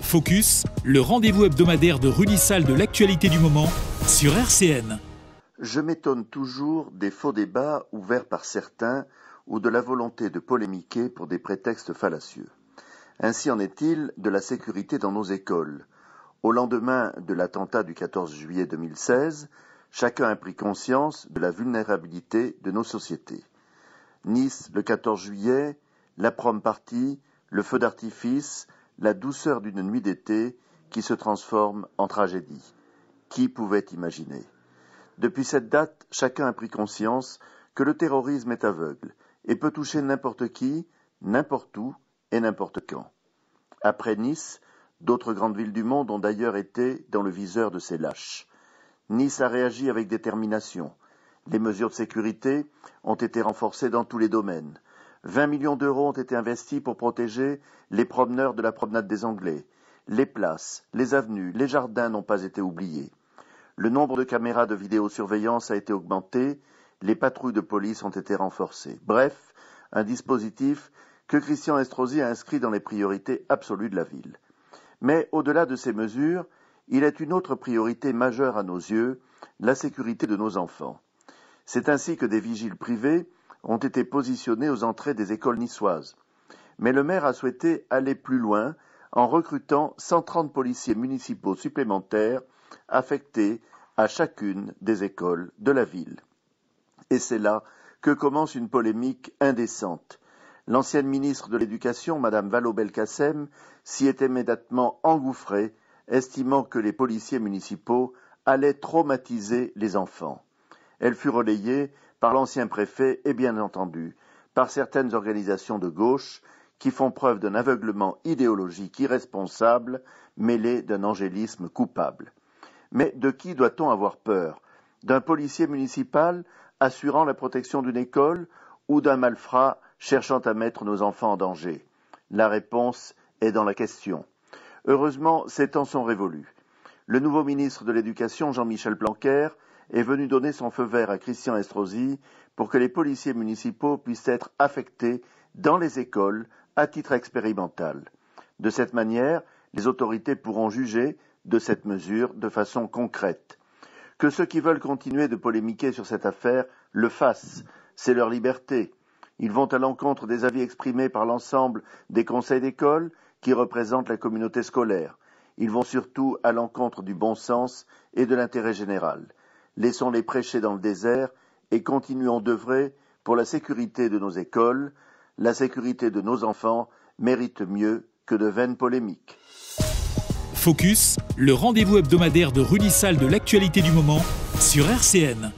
Focus, le rendez-vous hebdomadaire de Rudy Sall de l'actualité du moment sur RCN. Je m'étonne toujours des faux débats ouverts par certains ou de la volonté de polémiquer pour des prétextes fallacieux. Ainsi en est-il de la sécurité dans nos écoles. Au lendemain de l'attentat du 14 juillet 2016, chacun a pris conscience de la vulnérabilité de nos sociétés. Nice, le 14 juillet, la prom party, le feu d'artifice, la douceur d'une nuit d'été qui se transforme en tragédie. Qui pouvait imaginer ? Depuis cette date, chacun a pris conscience que le terrorisme est aveugle et peut toucher n'importe qui, n'importe où et n'importe quand. Après Nice, d'autres grandes villes du monde ont d'ailleurs été dans le viseur de ces lâches. Nice a réagi avec détermination. Les mesures de sécurité ont été renforcées dans tous les domaines. 20 millions d'euros ont été investis pour protéger les promeneurs de la promenade des Anglais. Les places, les avenues, les jardins n'ont pas été oubliés. Le nombre de caméras de vidéosurveillance a été augmenté, les patrouilles de police ont été renforcées. Bref, un dispositif que Christian Estrosi a inscrit dans les priorités absolues de la ville. Mais au-delà de ces mesures, il est une autre priorité majeure à nos yeux, la sécurité de nos enfants. C'est ainsi que des vigiles privés ont été positionnés aux entrées des écoles niçoises. Mais le maire a souhaité aller plus loin en recrutant 130 policiers municipaux supplémentaires affectés à chacune des écoles de la ville. Et c'est là que commence une polémique indécente. L'ancienne ministre de l'Éducation, Mme Vallaud-Belkacem, s'y était immédiatement engouffrée, estimant que les policiers municipaux allaient traumatiser les enfants. Elle fut relayée par l'ancien préfet et bien entendu par certaines organisations de gauche qui font preuve d'un aveuglement idéologique irresponsable mêlé d'un angélisme coupable. Mais de qui doit-on avoir peur ? D'un policier municipal assurant la protection d'une école ou d'un malfrat cherchant à mettre nos enfants en danger ? La réponse est dans la question. Heureusement, ces temps sont révolus. Le nouveau ministre de l'Éducation, Jean-Michel Blanquer, est venu donner son feu vert à Christian Estrosi pour que les policiers municipaux puissent être affectés dans les écoles à titre expérimental. De cette manière, les autorités pourront juger de cette mesure de façon concrète. Que ceux qui veulent continuer de polémiquer sur cette affaire le fassent, c'est leur liberté. Ils vont à l'encontre des avis exprimés par l'ensemble des conseils d'école qui représentent la communauté scolaire. Ils vont surtout à l'encontre du bon sens et de l'intérêt général. Laissons-les prêcher dans le désert et continuons d'œuvrer pour la sécurité de nos écoles. La sécurité de nos enfants mérite mieux que de vaines polémiques. Focus, le rendez-vous hebdomadaire de Rudy Sall de l'actualité du moment sur RCN.